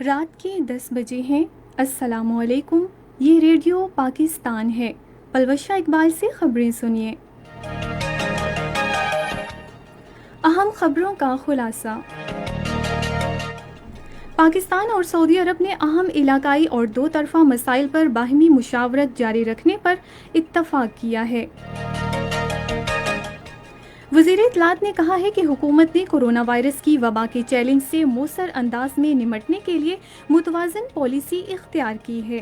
رات کے 10 بجے ہیں۔ السلام علیکم، یہ ریڈیو پاکستان ہے۔ پلوشہ اقبال سے خبریں سنیے۔ اہم خبروں کا خلاصہ۔ پاکستان اور سعودی عرب نے اہم علاقائی اور دو طرفہ مسائل پر باہمی مشاورت جاری رکھنے پر اتفاق کیا ہے۔ وزیر اطلاعات نے کہا ہے کہ حکومت نے کورونا وائرس کی وبا کے چیلنج سے مؤثر انداز میں نمٹنے کے لیے متوازن پالیسی اختیار کی ہے۔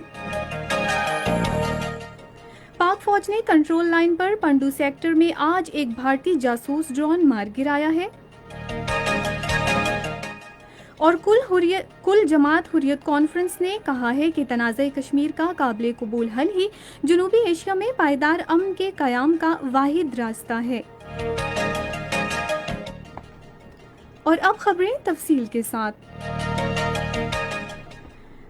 پاک فوج نے کنٹرول لائن پر پنڈو سیکٹر میں آج ایک بھارتی جاسوس ڈرون مار گرایا ہے۔ اور کل جماعت حریت کانفرنس نے کہا ہے کہ تنازع کشمیر کا قابل قبول حل ہی جنوبی ایشیا میں پائیدار امن کے قیام کا واحد راستہ ہے۔ اور اب خبریں تفصیل کے ساتھ۔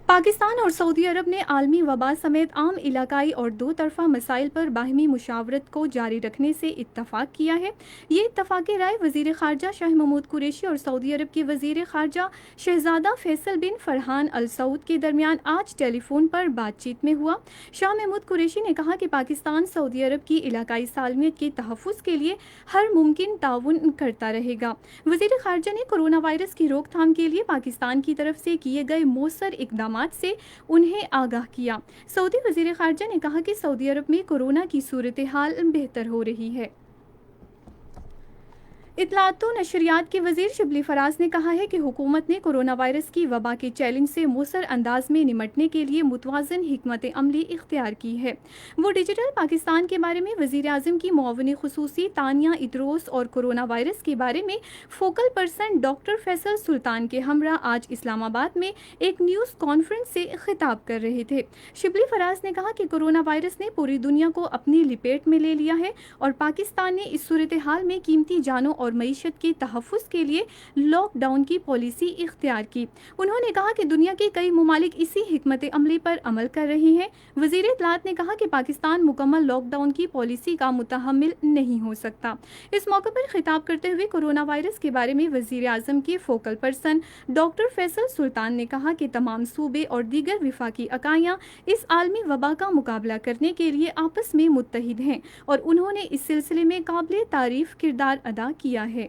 پاکستان اور سعودی عرب نے عالمی وبا سمیت عام علاقائی اور دو طرفہ مسائل پر باہمی مشاورت کو جاری رکھنے سے اتفاق کیا ہے۔ یہ اتفاقی رائے وزیر خارجہ شاہ محمود قریشی اور سعودی عرب کے وزیر خارجہ شہزادہ فیصل بن فرحان ال سعود کے درمیان آج ٹیلی فون پر بات چیت میں ہوا۔ شاہ محمود قریشی نے کہا کہ پاکستان سعودی عرب کی علاقائی سالمیت کے تحفظ کے لیے ہر ممکن تعاون کرتا رہے گا۔ وزیر خارجہ نے کورونا وائرس کی روک تھام کے لیے پاکستان کی طرف سے کیے گئے مؤثر اقدامات سے انہیں آگاہ کیا۔ سعودی وزیر خارجہ نے کہا کہ سعودی عرب میں کورونا کی صورتحال بہتر ہو رہی ہے۔ اطلاعات و نشریات کے وزیر شبلی فراز نے کہا ہے کہ حکومت نے کورونا وائرس کی وبا کے چیلنج سے مؤثر انداز میں نمٹنے کے لیے متوازن حکمت عملی اختیار کی ہے۔ وہ ڈیجیٹل پاکستان کے بارے میں وزیر اعظم کی معاون خصوصی تانیہ ادروس اور کورونا وائرس کے بارے میں فوکل پرسن ڈاکٹر فیصل سلطان کے ہمراہ آج اسلام آباد میں ایک نیوز کانفرنس سے خطاب کر رہے تھے۔ شبلی فراز نے کہا کہ کورونا وائرس نے پوری دنیا کو اپنی لپیٹ میں لے لیا ہے اور پاکستان نے اس صورتحال میں قیمتی جانوں اور معیشت کے تحفظ کے لیے لاک ڈاؤن کی پالیسی اختیار کی۔ انہوں نے کہا کہ دنیا کے کئی ممالک اسی حکمت عملی پر عمل کر رہے ہیں۔ وزیر اطلاعات نے کہا کہ پاکستان مکمل لاک ڈاؤن کی پالیسی کا متحمل نہیں ہو سکتا۔ اس موقع پر خطاب کرتے ہوئے کورونا وائرس کے بارے میں وزیر اعظم کے فوکل پرسن ڈاکٹر فیصل سلطان نے کہا کہ تمام صوبے اور دیگر وفاقی اکائیاں اس عالمی وبا کا مقابلہ کرنے کے لیے آپس میں متحد ہیں اور انہوں نے اس سلسلے میں قابل تعریف کردار ادا کیا ہے۔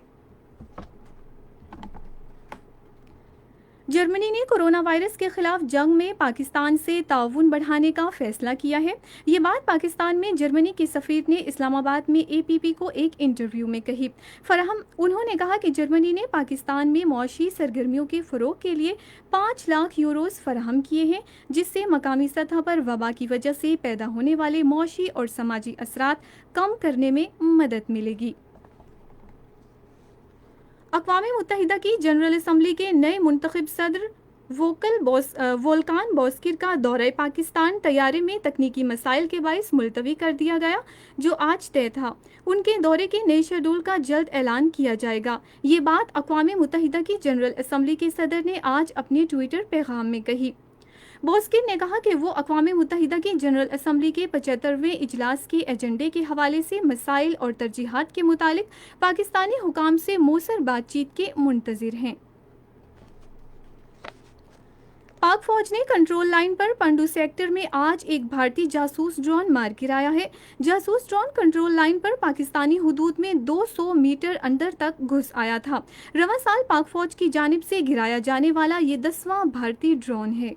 جرمنی نے کورونا وائرس کے خلاف جنگ میں پاکستان سے تعاون بڑھانے کا فیصلہ کیا ہے۔ یہ بات پاکستان میں جرمنی کے سفیر نے اسلام آباد میں اے پی پی کو ایک انٹرویو میں کہی۔ انہوں نے کہا کہ جرمنی نے پاکستان میں معاشی سرگرمیوں کے فروغ کے لیے 5 لاکھ یوروز فراہم کیے ہیں، جس سے مقامی سطح پر وبا کی وجہ سے پیدا ہونے والے معاشی اور سماجی اثرات کم کرنے میں مدد ملے گی۔ اقوام متحدہ کی جنرل اسمبلی کے نئے منتخب صدر وولکان بوزکر کا دورہ پاکستان طیارے میں تکنیکی مسائل کے باعث ملتوی کر دیا گیا، جو آج طے تھا۔ ان کے دورے کے نئے شیڈول کا جلد اعلان کیا جائے گا۔ یہ بات اقوام متحدہ کی جنرل اسمبلی کے صدر نے آج اپنے ٹویٹر پیغام میں کہی۔ بوزکر نے کہا کہ وہ اقوام متحدہ کی جنرل اسمبلی کے 75ویں اجلاس کے ایجنڈے کے حوالے سے مسائل اور ترجیحات کے متعلق پاکستانی حکام سے مؤثر بات چیت کے منتظر ہیں۔ پاک فوج نے کنٹرول لائن پر پنڈو سیکٹر میں آج ایک بھارتی جاسوس ڈرون مار گرایا ہے۔ جاسوس ڈرون کنٹرول لائن پر پاکستانی حدود میں 200 میٹر اندر تک گھس آیا تھا۔ رواں سال پاک فوج کی جانب سے گرایا جانے والا یہ 10واں بھارتی ڈرون ہے۔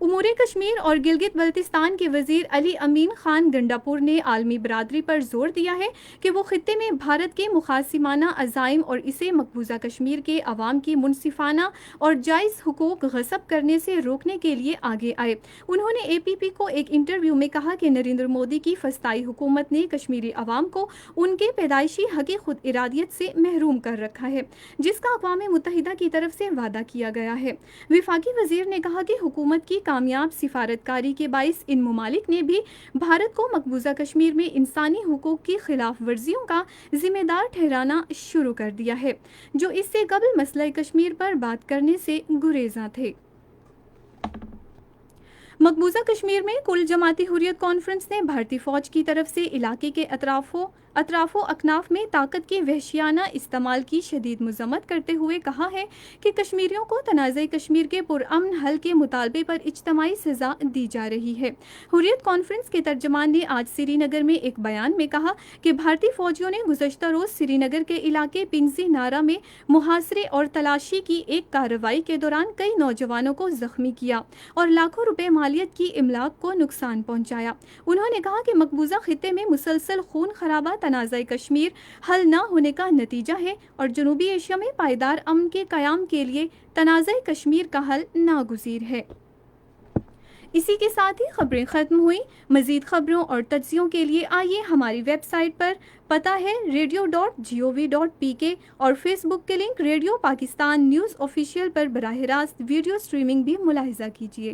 امور کشمیر اور گلگت بلتستان کے وزیر علی امین خان گنڈاپور نے عالمی برادری پر زور دیا ہے کہ وہ خطے میں بھارت کے مخاصمانہ عزائم اور اسے مقبوضہ کشمیر کے عوام کی منصفانہ اور جائز حقوق غصب کرنے سے روکنے کے لیے آگے آئے۔ انہوں نے اے پی پی کو ایک انٹرویو میں کہا کہ نریندر مودی کی فسطائی حکومت نے کشمیری عوام کو ان کے پیدائشی حق خود ارادیت سے محروم کر رکھا ہے، جس کا اقوام متحدہ کی طرف سے وعدہ کیا گیا ہے۔ وفاقی وزیر نے کہا کہ حکومت کی کامیاب سفارتکاری کے باعث ان ممالک نے بھی بھارت کو مقبوضہ کشمیر میں انسانی حقوق کی خلاف ورزیوں کا ذمہ دار ٹھہرانا شروع کر دیا ہے، جو اس سے قبل مسئلہ کشمیر پر بات کرنے سے گریزاں تھے۔ مقبوضہ کشمیر میں کل جماعتی حریت کانفرنس نے بھارتی فوج کی طرف سے علاقے کے اطراف و اکناف میں طاقت کی وحشیانہ استعمال کی شدید مذمت کرتے ہوئے کہا ہے کہ کشمیریوں کو تنازع کشمیر کے پرامن حل کے مطالبے پر اجتماعی سزا دی جا رہی ہے۔ حریت کانفرنس کے ترجمان نے آج سری نگر میں ایک بیان میں کہا کہ بھارتی فوجیوں نے گزشتہ روز سری نگر کے علاقے پنزی نارا میں محاصرے اور تلاشی کی ایک کارروائی کے دوران کئی نوجوانوں کو زخمی کیا اور لاکھوں روپے مالیت کی املاک کو نقصان پہنچایا۔ انہوں نے کہا کہ مقبوضہ خطے میں مسلسل خون خرابہ تنازع کشمیر حل نہ ہونے کا نتیجہ ہے اور جنوبی ایشیا میں پائیدار امن کے قیام کے لیے تنازع کشمیر کا حل ناگزیر ہے۔ اسی کے ساتھ ہی خبریں ختم ہوئیں۔ مزید خبروں اور تجزیوں کے لیے آئیے ہماری ویب سائٹ پر، پتہ ہے radio.gov.pk، اور فیس بک کے link radio Pakistan news official پر براہ راست ویڈیو سٹریمنگ بھی ملاحظہ کیجیے۔